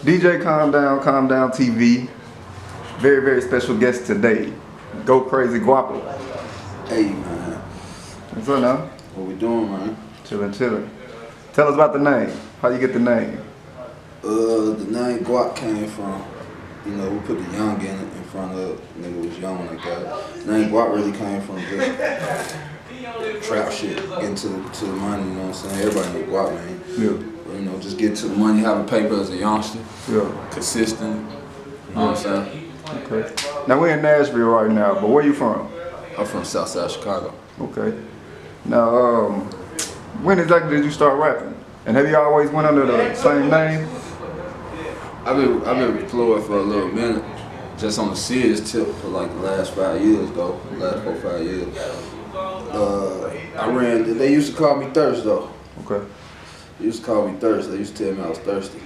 DJ Calm Down TV. Very, very special guest today. Go Crazy Gwapa. Hey man. What's up now? What we doing, man? Chillin'. Tell us about the name. How you get the name? The name Gwap came from, we put the young in front of nigga was young like that. The name Gwap really came from just trap shit, getting to the money, you know what I'm saying? Everybody know Gwap, man. Yeah. Just get to the money, having paper as a youngster. Yeah. Consistent. You know what I'm saying? Okay. Now we're in Nashville right now, but where you from? I'm from Southside Chicago. Okay. Now, when exactly did you start rapping? And have you always went under the same name? I've been employed for a little minute, just on the serious tip for like the last 5 years though, last 4 or 5 years. They used to call me Thirst though. Okay. They used to call me Thirst. They used to tell me I was thirsty.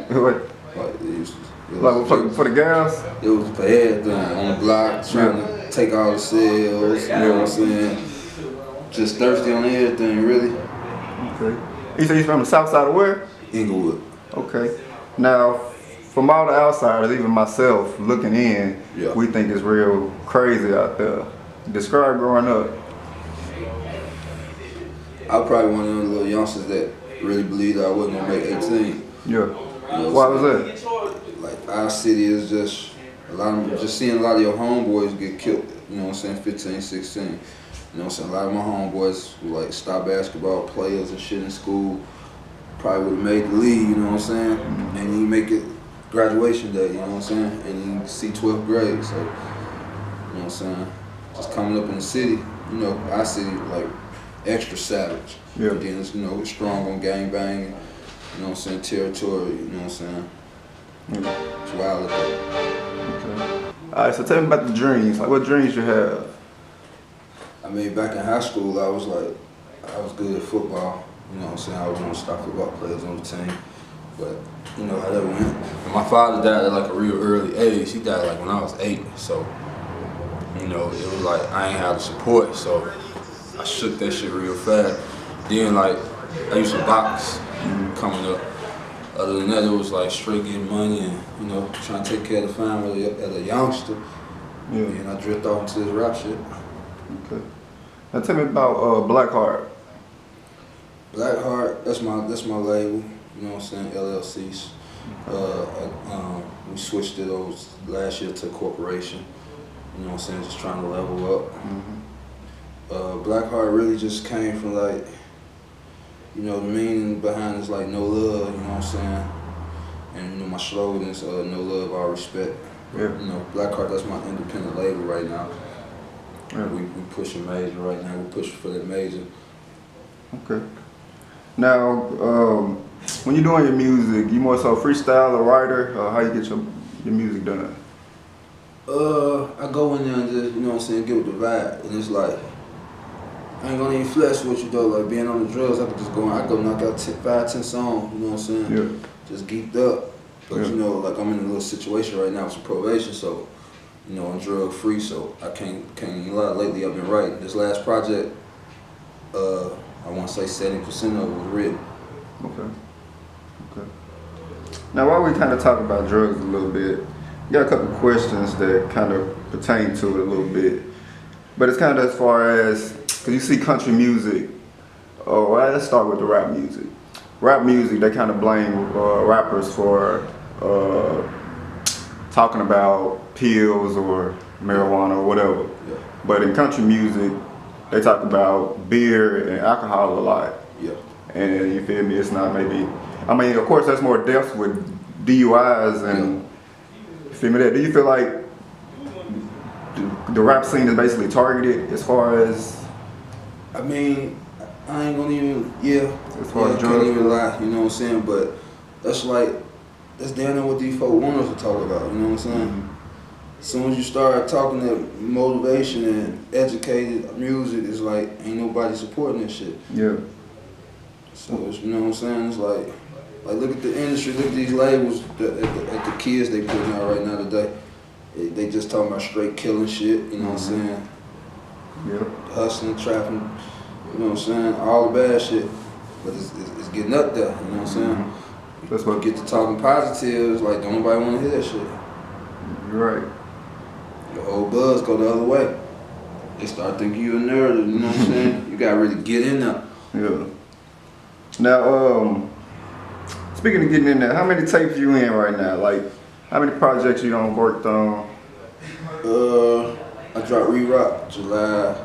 What? Like for the gas? It was for everything on the block, trying to take all the sales, you know what I'm saying? Just thirsty on everything, really. Okay. You say he's from the south side of where? Inglewood. Okay. Now, from all the outsiders, even myself, looking in, yeah, we think it's real crazy out there. Describe growing up. I was probably one of them little youngsters that really believed I wasn't gonna make 18. Yeah. Why was that? Like our city is just just seeing a lot of your homeboys get killed, you know what I'm saying, 15, 16. You know what I'm saying? A lot of my homeboys who like star basketball players and shit in school probably would have made the league, you know what I'm saying? And you make it graduation day, you know what I'm saying? And you see 12th grade, so you know what I'm saying? Just coming up in the city, our city like extra savage. Yeah. But then it's, it's strong on gang banging, you know what I'm saying, territory, you know what I'm saying? Yeah. It's wild. Okay. Alright, so tell me about the dreams. Like what dreams you have? I mean, back in high school, I was good at football. You know what I'm saying? I was one of the star football players on the team. But, you know how that went. And my father died at like a real early age. He died like when I was 8. So, it was like I ain't had the support. So, I shook that shit real fast. Then, like, I used to box coming up. Other than that, it was like straight getting money and, trying to take care of the family as a youngster. Yeah. And I drifted off into this rap shit. Okay. Now tell me about Blackheart. Blackheart, that's my label, you know what I'm saying, LLCs. We switched it over last year to a corporation, you know what I'm saying, just trying to level up. Blackheart really just came from like, the meaning behind it's like no love, you know what I'm saying? And my slogan is no love, all respect. Yeah. Blackheart, that's my independent label right now. Yeah. We pushing major right now, we pushing for that major. Okay. Now, when you're doing your music, you more so freestyle or writer, or how you get your music done? I go in there and just, you know what I'm saying, get with the vibe, and it's like, I ain't gonna even flex with you though, like being on the drugs, I could just go knock out 5, 10 songs, you know what I'm saying? Yeah. Just geeked up. But like I'm in a little situation right now with some probation, so, I'm drug free, so I can't even lie. Lately I've been writing. This last project, I want to say 70% of it was written. Okay. Now while we kind of talk about drugs a little bit, we got a couple questions that kind of pertain to it a little bit. But it's kind of as far as, because you see country music, let's start with the rap music. Rap music, they kind of blame rappers for talking about pills or marijuana or whatever. Yeah. But in country music, they talk about beer and alcohol a lot. Yeah. And you feel me, it's not maybe, I mean, of course, that's more deaths with DUIs and, you feel me, that. Do you feel like the rap scene is basically targeted as far as? I mean, I ain't gonna even, as far as I can't even lie, you know what I'm saying? But that's damn near what these folks want us to talk about, you know what I'm saying? As soon as you start talking that motivation and educated music, it's like ain't nobody supporting this shit. Yeah. So it's, you know what I'm saying? It's like look at the industry, look at these labels, at the kids they putting out right now today. They just talking about straight killing shit, you know what I'm saying? Yeah. Hustling, trapping, you know what I'm saying? All the bad shit. But it's getting up there, you know what I'm saying? That's what get to talking positive. It's like don't nobody want to hear that shit. You're right. The whole buzz go the other way. They start thinking you a nerd. You know what I'm saying? You gotta really get in there. Yeah. Now, speaking of getting in there, how many tapes you in right now? Like, how many projects you done worked on? I dropped Re-Rock July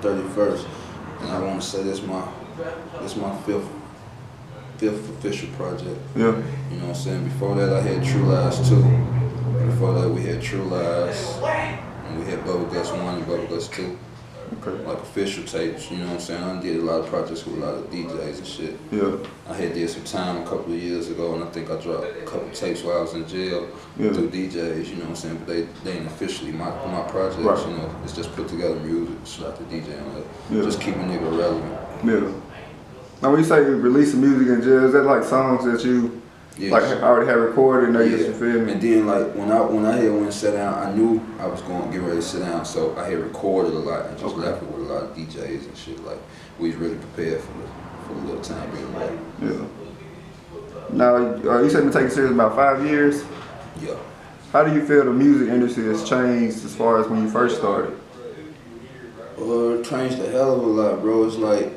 31st, and I want to say this my fifth official project. Yeah. You know what I'm saying? Before that, I had True Lies 2. Before that, we had True Lies, and we had Bubble Guts 1 and Bubble Guts 2. Okay. Like official tapes, you know what I'm saying? I did a lot of projects with a lot of DJs and shit. Yeah. I had did some time a couple of years ago, and I think I dropped a couple of tapes while I was in jail through DJs, you know what I'm saying? But they ain't officially my projects, right. You know? It's just put together music, slap the DJ on it. Yeah. Just keep a nigga relevant. Yeah. Now when you say you releasing music in jail, is that like songs that you like already had recorded and you feel me? And then like when I had went and sat down, I knew I was going to get ready to sit down, so I had recorded a lot and just left it with a lot of DJs and shit. Like we was really prepared for the little time being ready. Yeah. Now you said been taking serious about 5 years. Yeah. How do you feel the music industry has changed as far as when you first started? It changed a hell of a lot, bro. It's like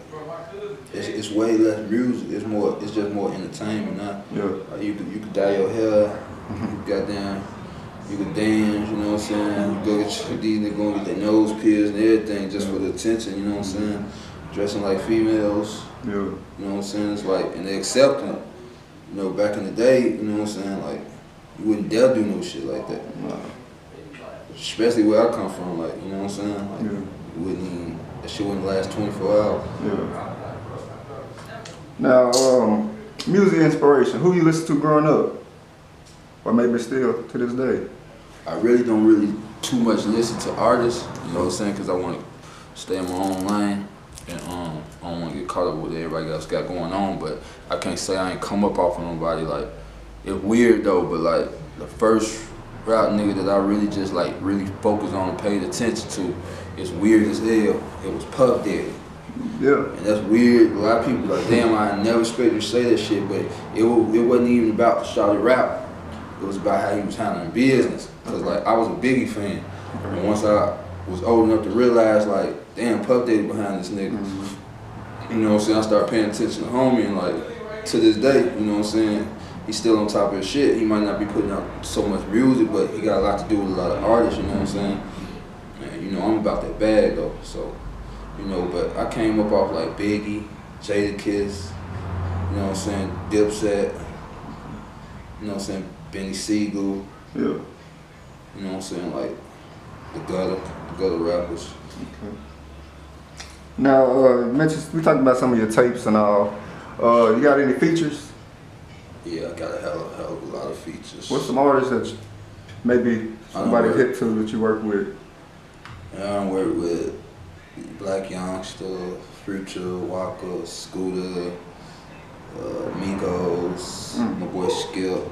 it's way less music. It's just more entertainment now. Yeah. Like you could dye your hair. You could dance. You know what I'm saying? You go get these niggas gonna get their nose pierced and everything just for the attention. You know what I'm saying? Dressing like females. Yeah. You know what I'm saying? It's like, and they accept it. You know, back in the day, you know what I'm saying? Like, you wouldn't dare do no shit like that. Nah. Especially where I come from, like, you know what I'm saying? Like, Yeah. you wouldn't even, that shit wouldn't last 24 hours. Yeah. Now, music inspiration. Who you listen to growing up? Or maybe still to this day? I really don't too much listen to artists, you know what I'm saying? Because I want to stay in my own lane. And I don't want to get caught up with what everybody else got going on. But I can't say I ain't come up off of nobody. Like, it's weird though, but like, the first rap nigga that I really just like really focused on and paid attention to, it's weird as hell. It was Puff Daddy. Yeah. And that's weird. A lot of people like, damn, I never expected you to say that shit, but it wasn't even about the shawty rap. It was about how he was handling business. Cause like I was a Biggie fan, and once I was old enough to realize like, damn, Puff Daddy behind this nigga. You know what I'm saying? I started paying attention to homie, and like to this day, you know what I'm saying? He's still on top of his shit. He might not be putting out so much music, but he got a lot to do with a lot of artists. You know what I'm saying? And you know I'm about that bag though, so. You know, but I came up off like Biggie, Jadakiss, you know what I'm saying, Dipset, you know what I'm saying, Benny Siegel, Yeah. you know what I'm saying, like the gutter rappers. Okay. Now, we talked about some of your tapes and all. You got any features? Yeah, I got a hell of a lot of features. What's some artists that maybe somebody hit to that you work with? I work with Black Youngster, Future, Gwapa, Scooter, Migos, my boy Skip.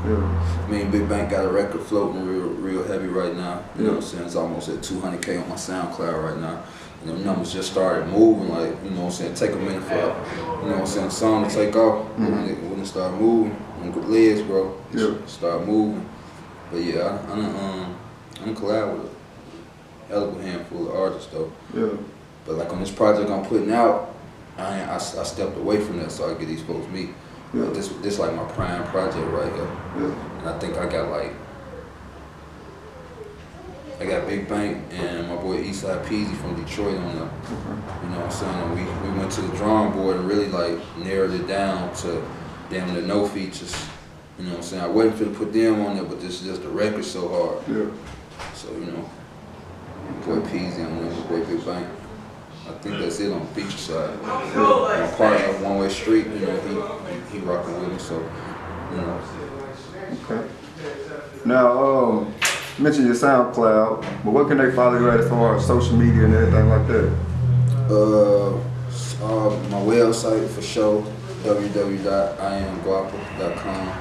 Yeah. Me and Big Bank got a record floating real heavy right now. You know what I'm saying? It's almost at 200K on my SoundCloud right now. And them numbers just started moving, like, you know what I'm saying? Take a minute for, you know what I'm saying, the song to take off. When it start moving, when the legs, bro, start moving. But yeah, I'm collab with a hell of a handful of artists though. Yeah. But like on this project I'm putting out, I stepped away from that so I get these folks me. Yeah. But this like my prime project right here. Yeah. And I think I got Big Bank and my boy Eastside Peasy from Detroit on there. You know what I'm saying? And we went to the drawing board and really like narrowed it down to damn near no features. You know what I'm saying? I wasn't finna put them on there, but this is just the record so hard. Yeah. So, you know, boy Peasy on there, boy Big Bank. I think that's it on the feature side. My partner, One Way Street, you know, he rocking with me, so, you know. Okay. Now, you mentioned your SoundCloud, but what can they follow you at as far as social media and everything like that? My website for sure, www.iamgwapa.com.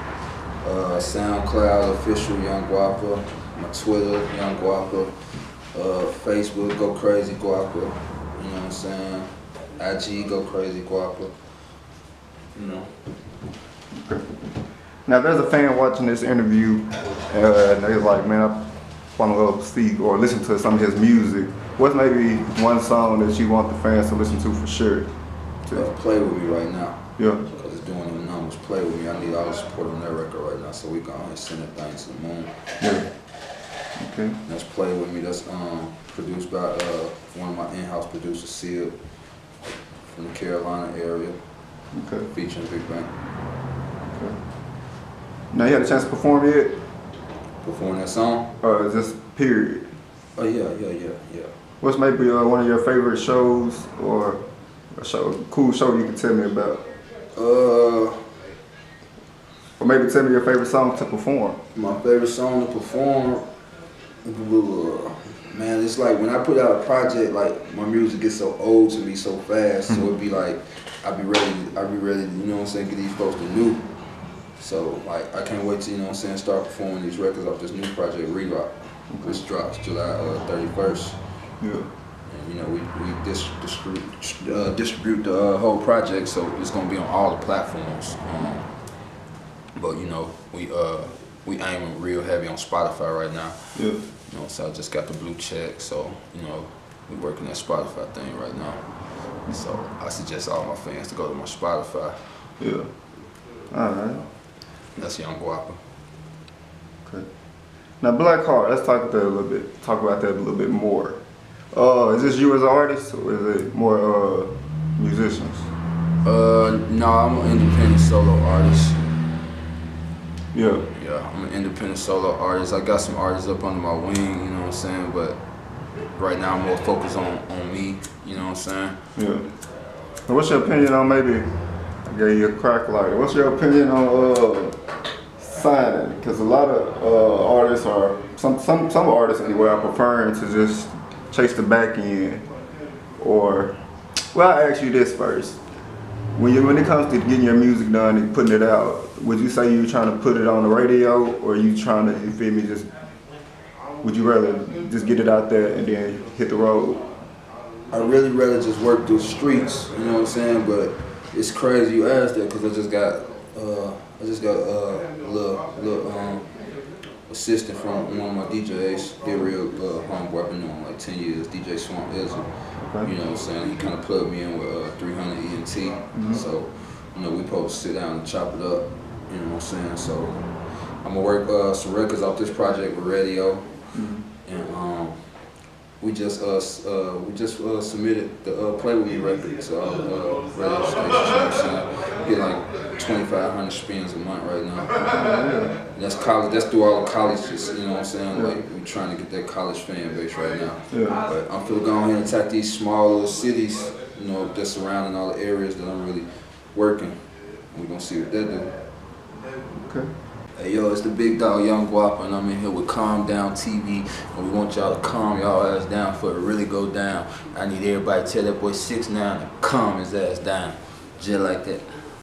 SoundCloud official Young Gwapa. My Twitter, Young Gwapa. Facebook, Go Crazy Gwapa. You know what I'm saying? IG, Go Crazy Gwapa. You know. Okay. Now, if there's a fan watching this interview, and they're like, man, I want to go see or listen to some of his music, what's maybe one song that you want the fans to listen to for sure? Play With Me right now. Yeah. Because it's doing them numbers. Play With Me. I need all the support on that record right now, so we go ahead and send that thing to the moon. Yeah. Okay. That's Play With Me. That's produced by one of my in-house producers, Seal, from the Carolina area. Okay. Featuring Big Bang. Okay. Now, you had a chance to perform yet? Perform that song? Just period? Oh yeah. What's maybe one of your favorite shows or a cool show you can tell me about? Or maybe tell me your favorite song to perform. My favorite song to perform, man, it's like when I put out a project, like my music gets so old to me so fast, so it'd be like I'd be ready, you know what I'm saying, get these folks the new. So like I can't wait to, you know what I'm saying, start performing these records off this new project, Re-Rock, which drops July 31st. Yeah. And you know, we distribute the whole project, so it's gonna be on all the platforms. But you know, we aiming real heavy on Spotify right now. Yeah. You know, so I just got the blue check, so you know, we working that Spotify thing right now. So I suggest all my fans to go to my Spotify. Yeah. All right. That's Young Gwapa. Okay. Now, Black Heart. Let's talk about that a little bit more. Is this you as an artist, or is it more musicians? No, I'm an independent solo artist. Yeah. Yeah, I'm an independent solo artist. I got some artists up under my wing, you know what I'm saying, but right now I'm more focused on me, you know what I'm saying? Yeah. And what's your opinion on maybe, I gave you a crack lighter, what's your opinion on signing? Because a lot of artists are, some artists anyway, are preferring to just chase the back end, or, well, I'll ask you this first. When it comes to getting your music done and putting it out, would you say you're trying to put it on the radio, or are you trying to, you feel me, would you rather just get it out there and then hit the road? I'd really rather just work through the streets, you know what I'm saying? But it's crazy you asked that, because I just got a little assistant from one of my DJs. They're real homeboy. I've been knowing like 10 years. DJ Swamp Izzy. Okay. You know what I'm saying? He kind of plugged me in with 300 ENT. So, you know, we supposed to sit down and chop it up. You know what I'm saying? So, I'm gonna work some records off this project with radio, and we just submitted the Play With Me record to our radio station. You know what I'm saying? Get like 2,500 spins a month right now. That's college. That's through all the colleges. You know what I'm saying? Like we're trying to get that college fan base right now. But I'm finna go ahead and attack these small little cities, you know, that's surrounding all the areas that I'm really working. We're gonna see what they do. Okay. Hey yo, it's the big dog Young Gwapa, and I'm in here with Calm Down TV, and we want y'all to calm y'all ass down for it to really go down. I need everybody to tell that boy 6ix9ine to calm his ass down, just like that.